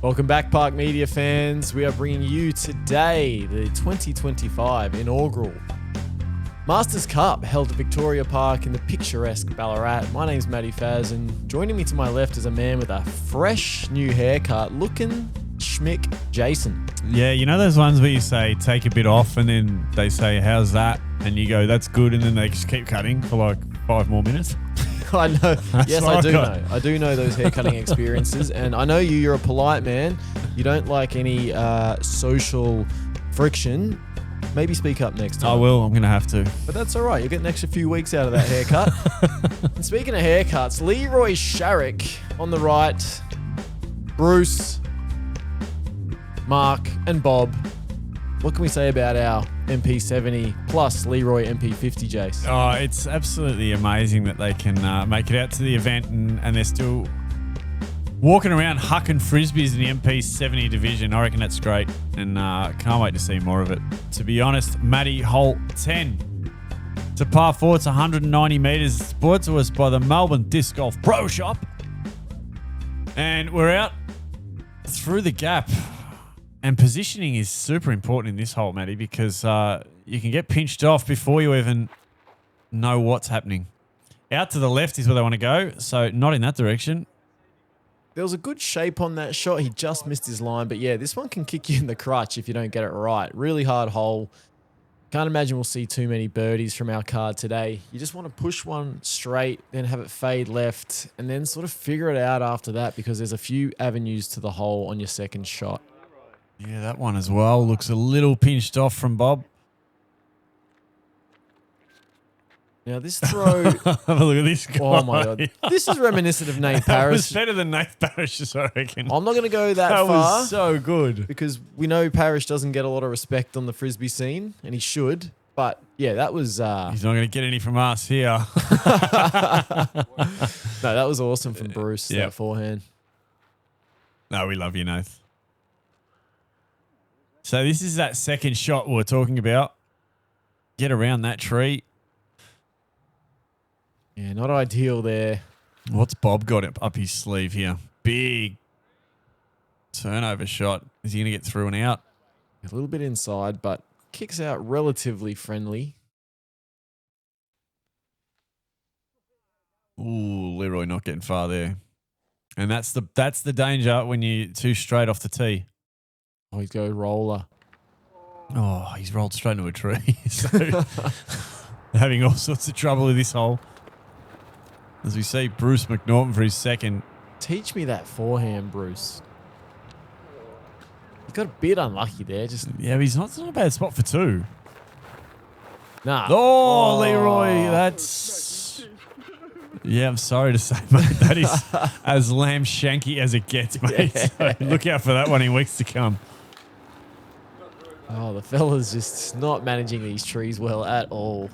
Welcome back, Park Media fans. We are bringing you today the 2025 inaugural Masters Cup held at Victoria Park in the picturesque Ballarat. My name's Matty Faz, and joining me to my left is a man with a fresh new haircut, looking schmick Jason. Yeah, you know those ones where you say, take a bit off, and then they say, how's that? And you go, that's good, and then they just keep cutting for like 5 more minutes. I know. Yes, I do know. I do know those haircutting experiences, and I know you're a polite man. You don't like any social friction. Maybe speak up next time. I will. I'm going to have to. But that's all right. You'll get an extra few weeks out of that haircut. And speaking of haircuts, Leroy Sharrock on the right, Bruce, Mark, and Bob. What can we say about our MP70 plus Leroy MP50, Jace? Oh, it's absolutely amazing that they can make it out to the event and they're still walking around hucking frisbees in the MP70 division. I reckon that's great, and can't wait to see more of it. To be honest, Matty, hole 10 to par 4. It's 190 metres. It's brought to us by the Melbourne Disc Golf Pro Shop. And we're out through the gap. And positioning is super important in this hole, Matty, because you can get pinched off before you even know what's happening. Out to the left is where they want to go, so not in that direction. There was a good shape on that shot. He just missed his line. But yeah, this one can kick you in the crutch if you don't get it right. Really hard hole. Can't imagine we'll see too many birdies from our card today. You just want to push one straight, then have it fade left, and then sort of figure it out after that, because there's a few avenues to the hole on your second shot. Yeah, that one as well looks a little pinched off from Bob. Now this throw... Have a look at this guy. Oh my God. This is reminiscent of Nate That Parrish. was better than Nate Parrish's, I reckon. I'm not going to go that far. That was so good. Because we know Parrish doesn't get a lot of respect on the Frisbee scene, and he should. But yeah, that was... He's not going to get any from us here. No, that was awesome from Bruce, that forehand. No, we love you, Nath. So this is that second shot we're talking about. Get around that tree. Yeah, not ideal there. What's Bob got up his sleeve here? Big turnover shot. Is he going to get through and out? A little bit inside, but kicks out relatively friendly. Ooh, Leroy not getting far there. And that's the danger when you're too straight off the tee. Oh, he's go roller. Oh, he's rolled straight into a tree. So having all sorts of trouble with this hole. As we see Bruce McNaughton for his second. Teach me that forehand, Bruce. He got a bit unlucky there. Yeah, but it's not a bad spot for 2. Nah. Oh, Leroy, that's... Yeah, I'm sorry to say, mate. That is as lamb shanky as it gets, mate. Yeah. So look out for that one in weeks to come. Oh, the fella's just not managing these trees well at all.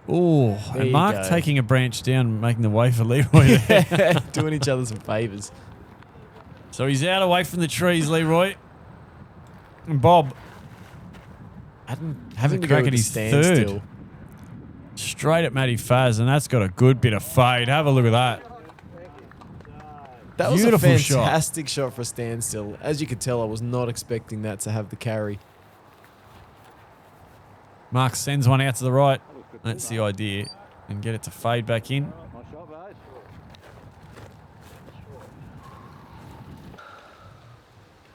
Oh, and Mark taking a branch down, making the way for Leroy there. Yeah, doing each other some favours. So he's out away from the trees, Leroy. And Bob. Having to go with his standstill. Straight at Matty Faz, and that's got a good bit of fade. Have a look at that. That was Beautiful a fantastic shot for a standstill. As you could tell, I was not expecting that to have the carry. Mark sends one out to the right. That's the idea. And get it to fade back in.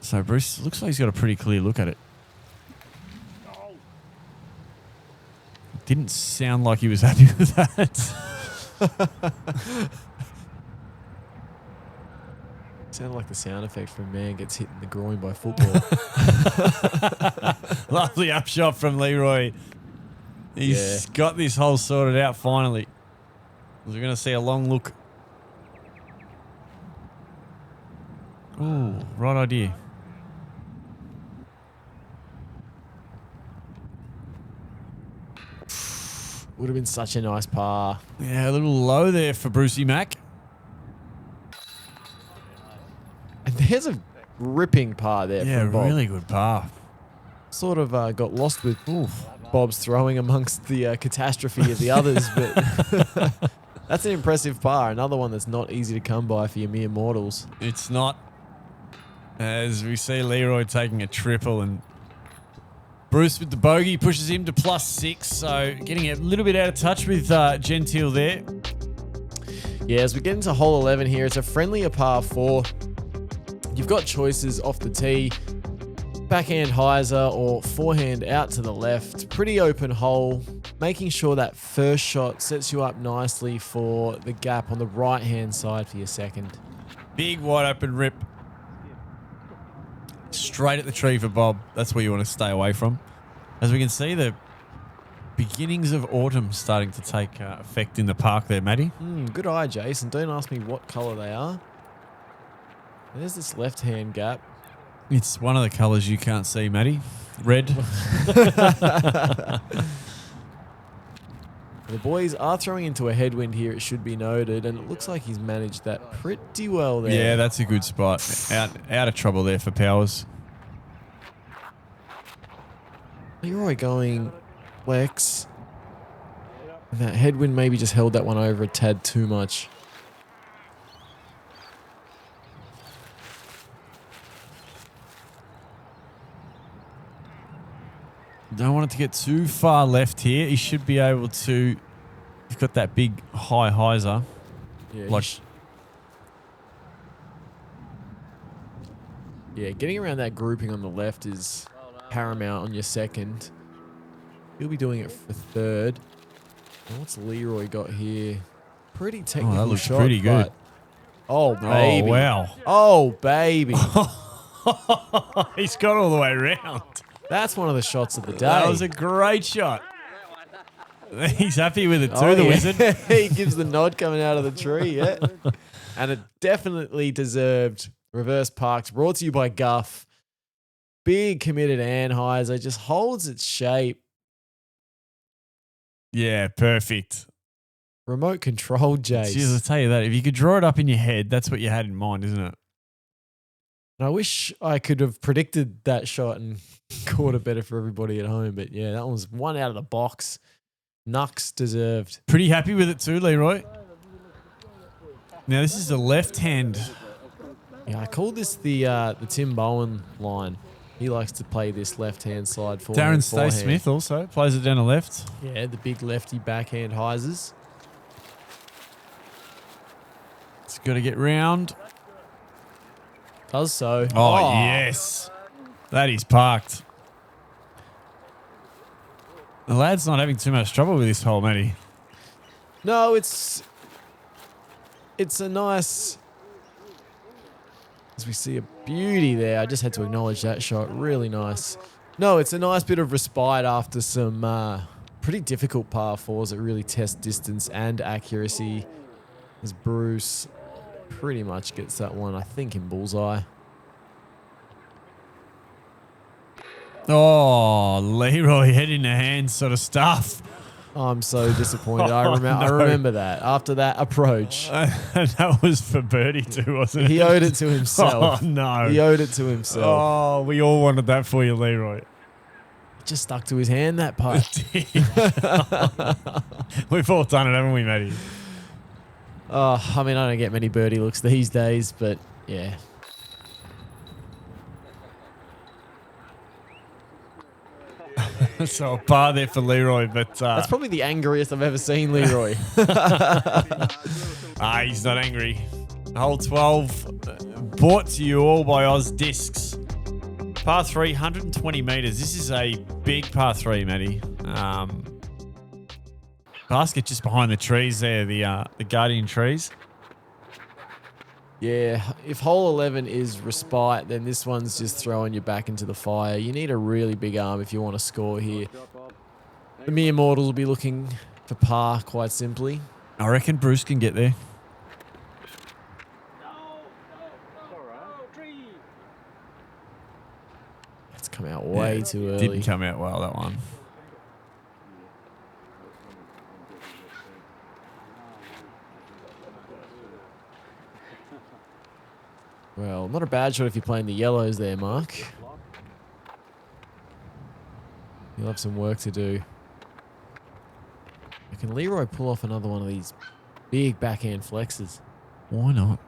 So Bruce, looks like he's got a pretty clear look at it. Didn't sound like he was happy with that. Sounded like the sound effect from a man gets hit in the groin by football. Lovely upshot from Leroy. He's got this hole sorted out finally. We're going to see a long look. Ooh, right idea. Would have been such a nice par. Yeah, a little low there for Brucey Mac. And there's a ripping par there from Bob. Yeah, really good par. Sort of got lost with Bob's throwing amongst the catastrophe of the others, but that's an impressive par. Another one that's not easy to come by for your mere mortals. It's not. As we see Leroy taking a triple and Bruce with the bogey pushes him to +6. So getting a little bit out of touch with Gentil there. Yeah, as we get into hole 11 here, it's a friendlier par 4. You've got choices off the tee, backhand hyzer or forehand out to the left. Pretty open hole, making sure that first shot sets you up nicely for the gap on the right-hand side for your second. Big wide open rip. Straight at the tree for Bob. That's where you want to stay away from. As we can see, the beginnings of autumn starting to take effect in the park there, Matty. Good eye, Jason. Don't ask me what colour they are. There's this left-hand gap. It's one of the colours you can't see, Matty. Red. The boys are throwing into a headwind here, it should be noted, and it looks like he's managed that pretty well there. Yeah, that's a good spot. Out of trouble there for Powers. Leroy going flex. And that headwind maybe just held that one over a tad too much. Don't want it to get too far left here. He should be able to. He's got that big high hyzer. Yeah, Like, yeah, getting around that grouping on the left is paramount on your second. He'll be doing it for third. And what's Leroy got here? Pretty technical that looks shot, pretty good. but- Oh, baby. Oh, wow. Oh, baby. He's got all the way around. That's one of the shots of the day. That was a great shot. He's happy with it too, Oh, the yeah. wizard. He gives the nod coming out of the tree, yeah. And a definitely deserved reverse parks brought to you by Guff. Big committed Anheuser, just holds its shape. Yeah, perfect. Remote control, Jace. Jeez, I'll tell you that. If you could draw it up in your head, that's what you had in mind, isn't it? And I wish I could have predicted that shot and caught it better for everybody at home. But yeah, that was one out of the box. Nux deserved. Pretty happy with it too, Leroy. Now, this is a left hand. Yeah, I call this the Tim Bowen line. He likes to play this left-hand side forehand. Darren Stay Smith also plays it down the left. Yeah, the big lefty backhand hyzers. It's got to get round. Does so. Oh, yes. That is parked. The lad's not having too much trouble with this hole, Matty. No, it's a nice, as we see a beauty there. I just had to acknowledge that shot. Really nice. No, it's a nice bit of respite after some pretty difficult par fours that really test distance and accuracy. As Bruce pretty much gets that one, I think, in bullseye. Oh, Leroy head in the hand sort of stuff. I'm so disappointed. Oh, I remember that. After that approach, That was for birdie too, wasn't it? he owed it to himself. Oh, no. He owed it to himself. Oh, we all wanted that for you, Leroy. Just stuck to his hand, that putt. We've all done it, haven't we, Matty? I mean, I don't get many birdie looks these days, but yeah. So a par there for Leroy, but That's probably the angriest I've ever seen Leroy. he's not angry. Hole 12 brought to you all by Oz Discs. Par 3, 120 metres. This is a big par 3, Matty. Basket just behind the trees there, the guardian trees. Yeah, if hole 11 is respite, then this one's just throwing you back into the fire. You need a really big arm if you want to score here. The mere mortals will be looking for par, quite simply. I reckon Bruce can get there. It's come out way too early. Didn't come out well, that one. Well, not a bad shot if you're playing the yellows there, Mark. You'll have some work to do. Can Leroy pull off another one of these big backhand flexes? Why not?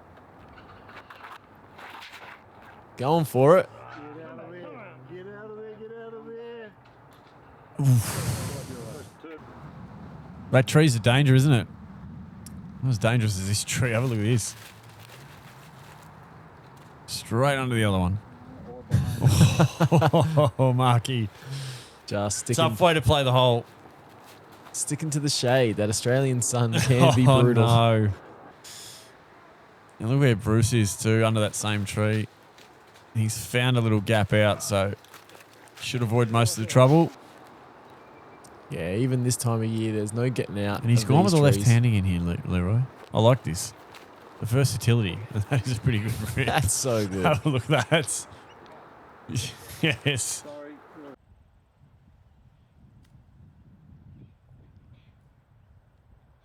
Going for it. Get out of there. Get out of there. That tree's a danger, isn't it? Not as dangerous as this tree. Have a look at this. Straight under the other one. Oh, Marky. Just sticking, Tough way to play the hole. sticking to the shade. That Australian sun can be brutal. Oh, no. And look where Bruce is too, under that same tree. He's found a little gap out, so should avoid most of the trouble. Yeah, even this time of year, there's no getting out. And he's of gone with these the trees. left-handing in here, Leroy. I like this. The versatility. That is a pretty good rip. That's so good. Have a look at that. Yes.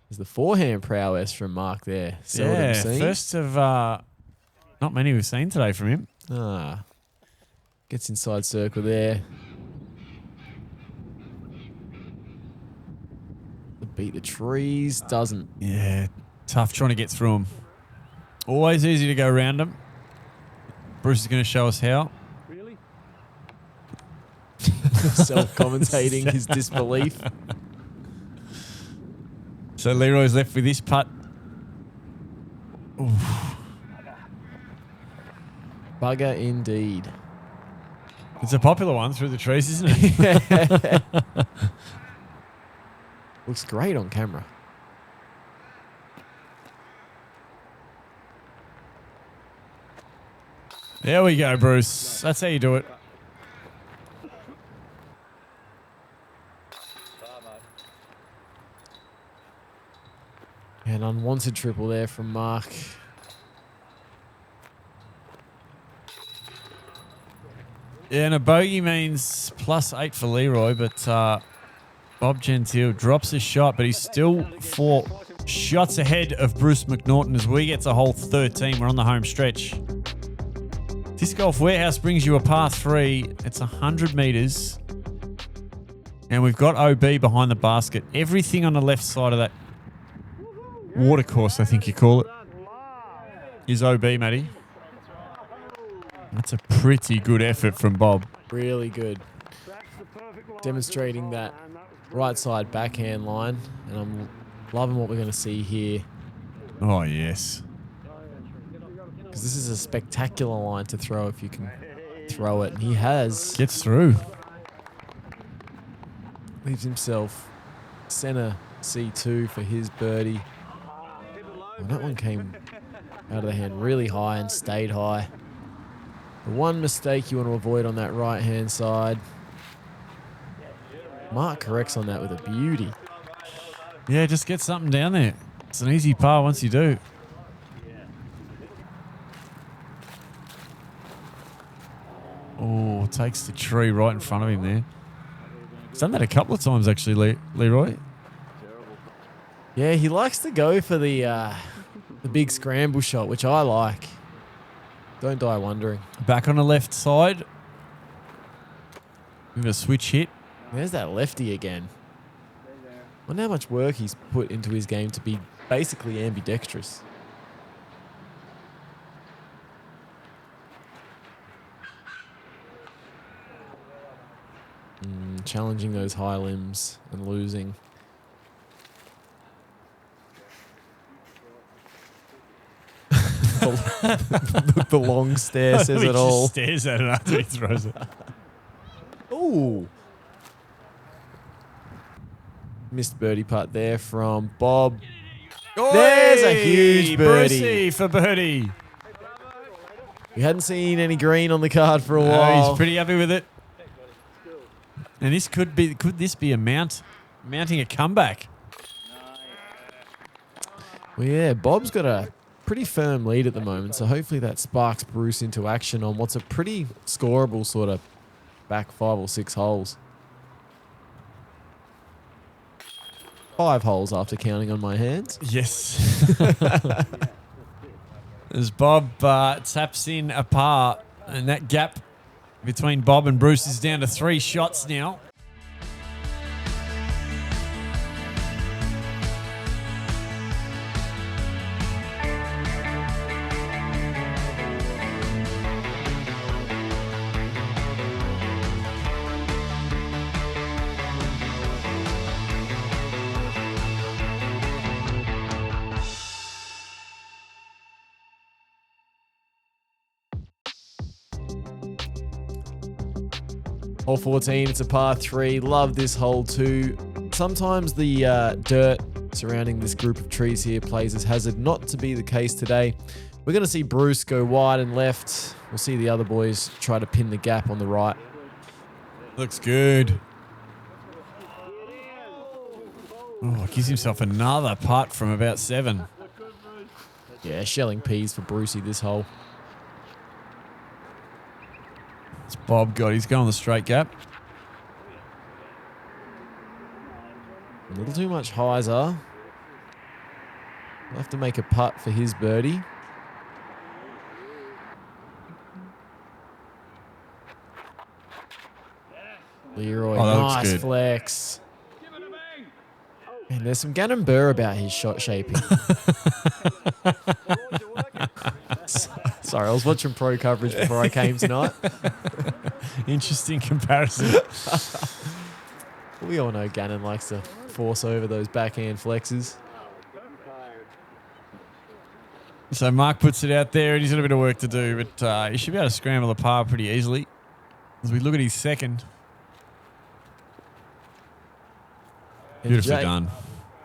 There's the forehand prowess from Mark there. Seldom Yeah, seen. first of not many we've seen today from him. Gets inside circle there. Beat the trees. Doesn't. Yeah, tough trying to get through him. Always easy to go around him. Bruce is going to show us how. Really? Self-commentating his disbelief. So Leroy's left with this putt. Oof. Bugger indeed. It's a popular one through the trees, isn't it? Looks great on camera. There we go, Bruce. That's how you do it. An unwanted triple there from Mark. Yeah, and a bogey means +8 for Leroy, but Bob Gentil drops his shot, but he's still 4 shots ahead of Bruce McNaughton as we get to hole 13. We're on the home stretch. Disc Golf Warehouse brings you a par 3. It's 100 metres. And we've got OB behind the basket. Everything on the left side of that water course, I think you call it, is OB, Matty. That's a pretty good effort from Bob. Really good. Demonstrating that right side backhand line. And I'm loving what we're going to see here. Oh, yes. Because this is a spectacular line to throw if you can throw it. And he has. Gets through. Leaves himself center C2 for his birdie. Oh, that one came out of the hand really high and stayed high. The one mistake you want to avoid on that right-hand side. Mark corrects on that with a beauty. Yeah, just get something down there. It's an easy par once you do. Oh, takes the tree right in front of him there. He's done that a couple of times actually, Leroy. Yeah, he likes to go for the big scramble shot, which I like. Don't die wondering. Back on the left side. With a switch hit. There's that lefty again. Wonder how much work he's put into his game to be basically ambidextrous. Challenging those high limbs and losing. The long stare says He it just all. stares at it after he throws it. Ooh. Missed birdie putt there from Bob. There's a huge birdie. Brucey for birdie. We hadn't seen any green on the card for a No, while. he's pretty happy with it. And this could this be a mounting a comeback? Well, yeah, Bob's got a pretty firm lead at the moment, so hopefully that sparks Bruce into action on what's a pretty scoreable sort of back 5 or 6 holes. 5 holes after counting on my hands. Yes. As Bob taps in a par, and that gap between Bob and Bruce is down to 3 shots now. Hole 14, it's a par 3. Love this hole too. Sometimes the dirt surrounding this group of trees here plays as hazard. Not to be the case today. We're going to see Bruce go wide and left. We'll see the other boys try to pin the gap on the right. Looks good. Oh, gives himself another putt from about 7. Yeah, shelling peas for Brucey this hole. It's Bob got. He's going the straight gap. A little too much hyzer. We'll have to make a putt for his birdie. Leroy, Oh, that looks nice good. flex. And there's some Gannon Burr about his shot shaping. Sorry, I was watching pro coverage before I came tonight. Interesting comparison. We all know Gannon likes to force over those backhand flexes. So Mark puts it out there and he's got a bit of work to do, but he should be able to scramble the par pretty easily. As we look at his second. And Beautifully done.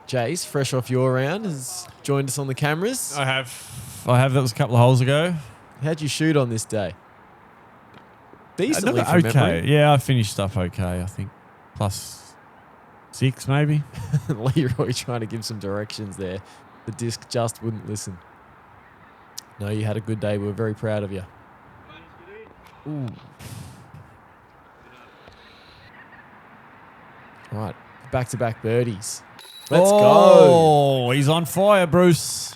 Jace, fresh off your round, has joined us on the cameras. I have. That was a couple of holes ago. How'd you shoot on this day? Decently from Okay. memory. Yeah, I finished up okay, I think. +6 maybe. Leroy trying to give some directions there. The disc just wouldn't listen. No, you had a good day. We were very proud of you. Ooh. All right, back-to-back birdies. Let's go. Oh, he's on fire, Bruce.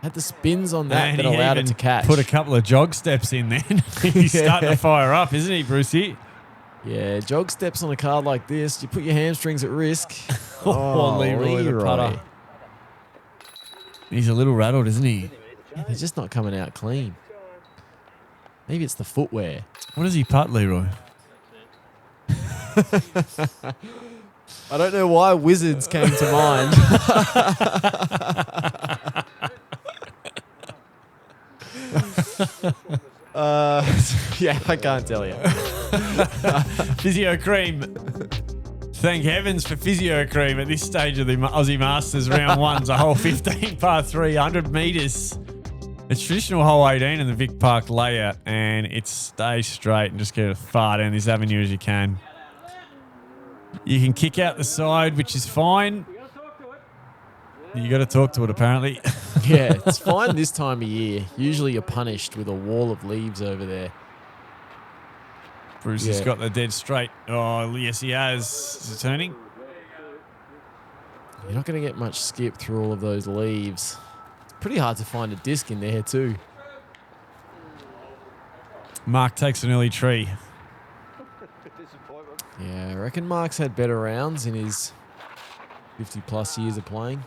Had the spins on that And that he allowed it even to catch. put a couple of jog steps in then. He's starting to fire up, isn't he, Brucey? Yeah, jog steps on a card like this. You put your hamstrings at risk. Oh, Leroy, the putter. He's a little rattled, isn't he? Yeah, they're just not coming out clean. Maybe it's the footwear. What does he putt, Leroy? I don't know why Wizards came to mind. Yeah, I can't tell you. Physio cream. Thank heavens for physio cream at this stage of the Aussie Masters round 1's a hole 15 par 3, 100 metres. It's traditional hole 18 in the Vic Park layout, and it's stay straight and just get as far down this avenue as you can. You can kick out the side, which is fine. You got to talk to it, apparently. Yeah, it's fine this time of year. Usually you're punished with a wall of leaves over there. Bruce has got the dead straight. Oh, yes, he has. Is it turning? You're not going to get much skip through all of those leaves. It's pretty hard to find a disc in there too. Mark takes an early tree. Yeah, I reckon Mark's had better rounds in his 50-plus years of playing.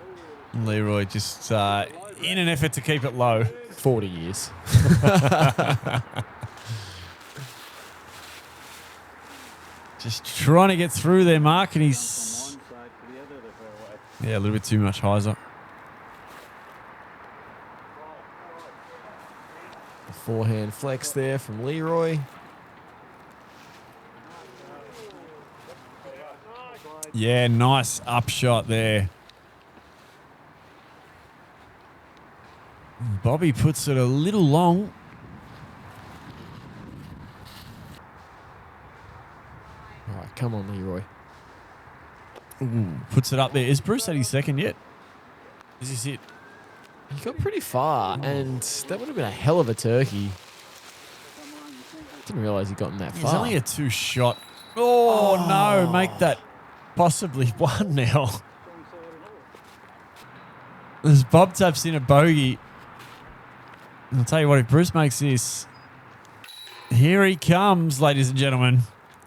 Leroy just in an effort to keep it low. 40 years. Just trying to get through there, Mark, and he's a little bit too much hyzer. The forehand flex there from Leroy. Yeah, nice upshot there. Bobby puts it a little long. All right, come on, Leroy. Ooh, puts it up there. Is Bruce at his second yet? Is this it? He got pretty far, and that would have been a hell of a turkey. Didn't realise he'd gotten that He's far. only a 2-shot. Oh, no, make that possibly 1 now. As Bob taps in a bogey. I'll tell you what, if Bruce makes this, here he comes, ladies and gentlemen.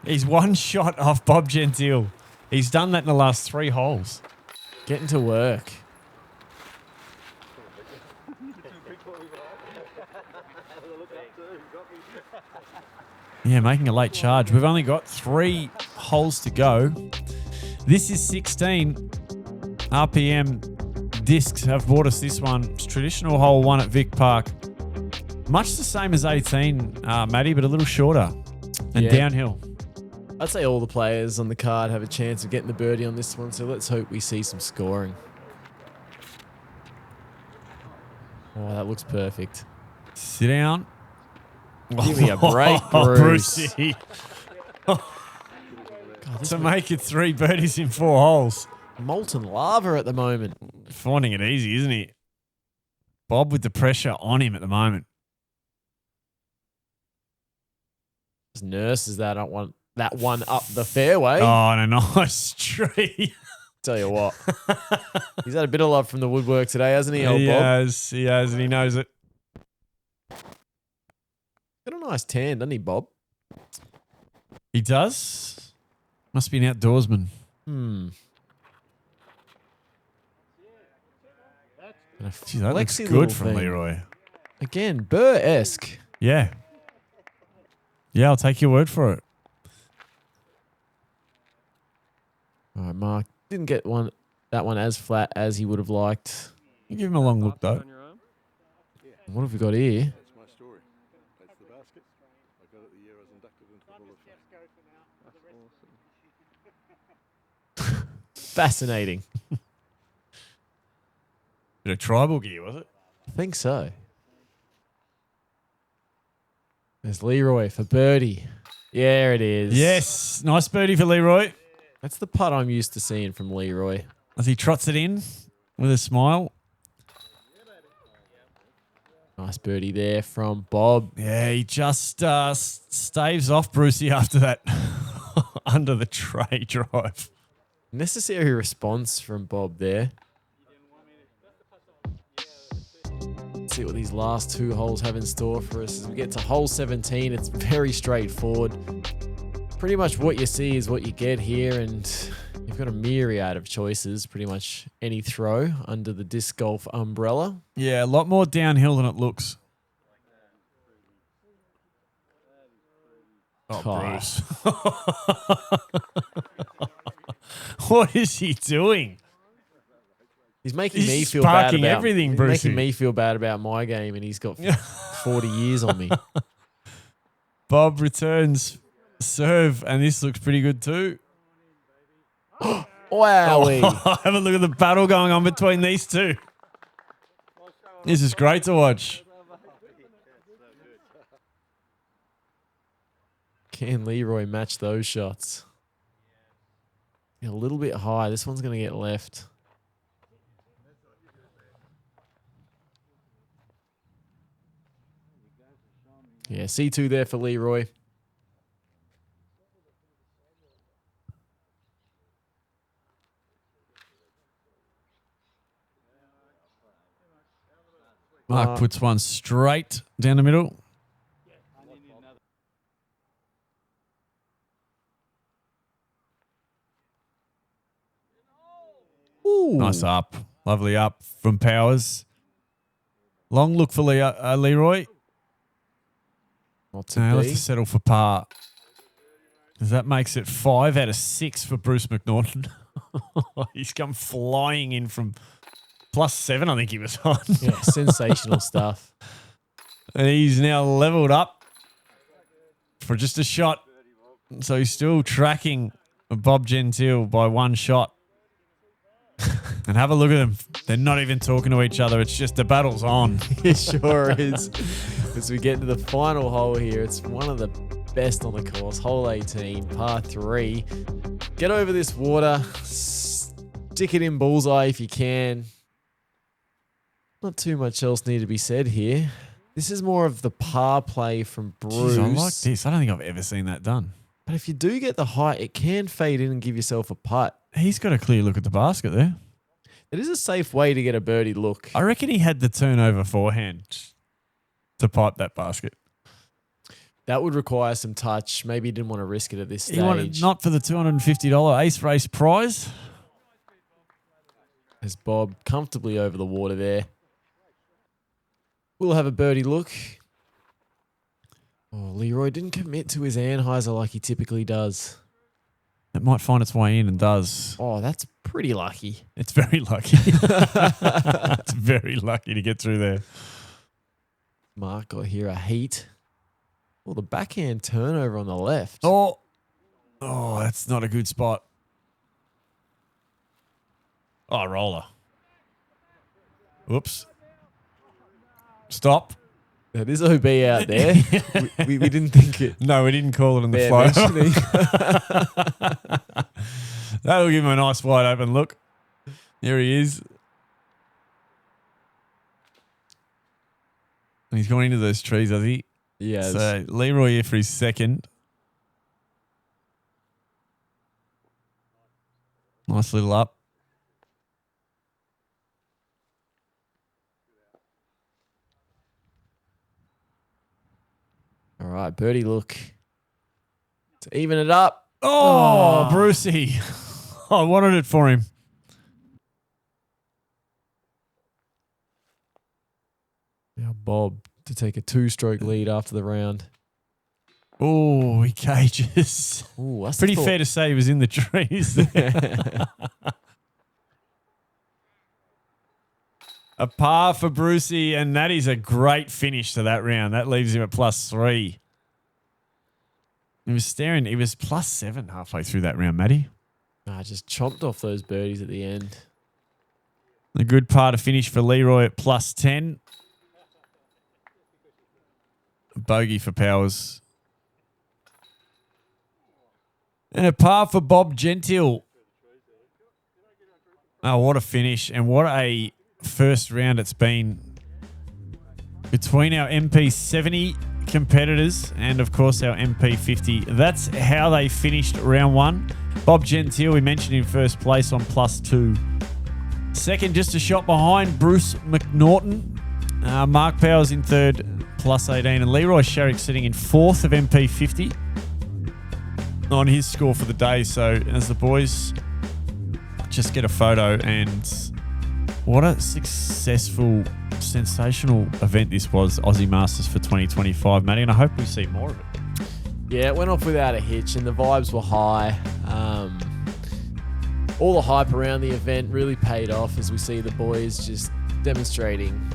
He's 1 shot off Bob Gentil. He's done that in the last 3 holes. Getting to work. Yeah, making a late charge. We've only got 3 holes to go. This is 16. RPM Discs have bought us this one. It's traditional hole 1 at Vic Park. Much the same as 18, Matty, but a little shorter and Yeah. downhill. I'd say all the players on the card have a chance of getting the birdie on this one, so let's hope we see some scoring. Oh, that looks perfect. Sit down. Give me a break, Bruce. Brucey. God, this To make it 3 birdies in 4 holes. molten lava at the moment. Finding it easy, isn't he? Bob with the pressure on him at the moment. Just nurses that. I don't want that one up the fairway. Oh, and a nice tree. Tell you what. He's had a bit of love from the woodwork today, hasn't he, old He Bob? has, and he knows it. Got a nice tan, doesn't he, Bob? He does. Must be an outdoorsman. Gee, that looks Flexy good little from thing. Leroy. Again, Burr-esque. Yeah. Yeah, I'll take your word for it. All right, Mark. Didn't get that one as flat as he would have liked. You give him a long look, though. What have we got here? That's my story. That's the basket. I got it the year I was inducted into the Hall of Fame. Fascinating. Bit of tribal gear, was it? I think so. There's Leroy for birdie. Yeah, it is. Yes. Nice birdie for Leroy. That's the putt I'm used to seeing from Leroy. As he trots it in with a smile. Nice birdie there from Bob. Yeah, he just staves off Brucey after that under the tray drive. Necessary response from Bob there. Let's see what these last 2 holes have in store for us. As we get to hole 17, it's very straightforward. Pretty much what you see is what you get here, and you've got a myriad of choices. Pretty much any throw under the disc golf umbrella. Yeah, a lot more downhill than it looks. Oh, Bruce. What is he doing? He's making He's me feel bad sparking about everything, he's Brucey. making me feel bad about my game, and he's got 40 years on me. Bob returns serve, and this looks pretty good too. Wowee. Have a look at the battle going on between these two. This is great to watch. Can Leroy match those shots? A little bit high. This one's going to get left. Yeah, C2 there for Leroy. Mark puts one straight down the middle. Ooh. Nice up. Lovely up from Powers. Long look for Leroy. Not to Now be. let's settle for par. Because that makes it 5 out of 6 for Bruce McNaughton. He's come flying in from +7, I think he was on. Yeah, sensational stuff. And he's now leveled up for just a shot. So he's still tracking Bob Gentil by 1 shot. And have a look at them. They're not even talking to each other. It's just the battle's on. It sure is. As we get to the final hole here, it's one of the best on the course. Hole 18, par 3. Get over this water. Stick it in bullseye if you can. Not too much else need to be said here. This is more of the par play from Bruce. Jeez, I like this. I don't think I've ever seen that done. But if you do get the height, it can fade in and give yourself a putt. He's got a clear look at the basket there. It is a safe way to get a birdie look. I reckon he had the turnover forehand to pipe that basket. That would require some touch. Maybe he didn't want to risk it at this stage. He wanted not for the $250 Ace Race prize. As Bob comfortably over the water there. We'll have a birdie look. Oh, Leroy didn't commit to his Anheuser like he typically does. It might find its way in and does. Oh, that's pretty lucky. It's very lucky. It's very lucky to get through there. Mark got here a heat. Well, the backhand turnover on the left. Oh, Oh, that's not a good spot. Oh, roller. Whoops. Stop. That is OB out there. we didn't think it. No, we didn't call it in the Bear flow. mentioning. That'll give him a nice wide open look. Here he is. And he's going into those trees, has he? Yes. So Leroy here for his second. Nice little up. All right, birdie look. To even it up. Oh, Brucey. I wanted it for him. Now Bob to take a 2-stroke lead after the round. Oh, he cages. Ooh, that's Pretty fair to say he was in the trees there. A par for Brucey, and that is a great finish to that round. That leaves him at +3. He was staring. He was +7 halfway through that round, Matty. Just chomped off those birdies at the end. A good par to finish for Leroy at +10. Bogey for Powers. And a par for Bob Gentil. Oh, what a finish. And what a first round it's been between our MP70 competitors and, of course, our MP50. That's how they finished round one. Bob Gentil, we mentioned in first place on +2. Second, just a shot behind, Bruce McNaughton. Mark Powers in third, +18. And Leroy Sharrock sitting in fourth of MP50 on his score for the day. So as the boys just get a photo, and what a successful, sensational event this was, Aussie Masters for 2025, Matty, and I hope we see more of it. Yeah, it went off without a hitch, and the vibes were high. All the hype around the event really paid off as we see the boys just demonstrating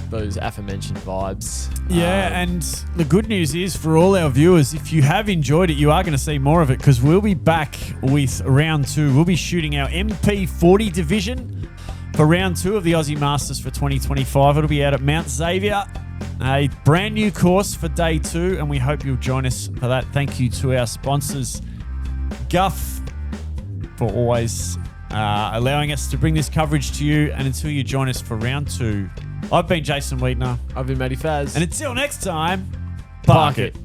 those aforementioned vibes. Yeah, and the good news is for all our viewers, if you have enjoyed it, you are going to see more of it, because we'll be back with round 2. We'll be shooting our MP40 division for round 2 of the Aussie Masters for 2025. It'll be out at Mount Xavier, a brand new course for day 2, and we hope you'll join us for that. Thank you to our sponsors, Guff, for always allowing us to bring this coverage to you. And until you join us for round 2, I've been Jason Wheatner. I've been Matty Faz. And until next time, Park it.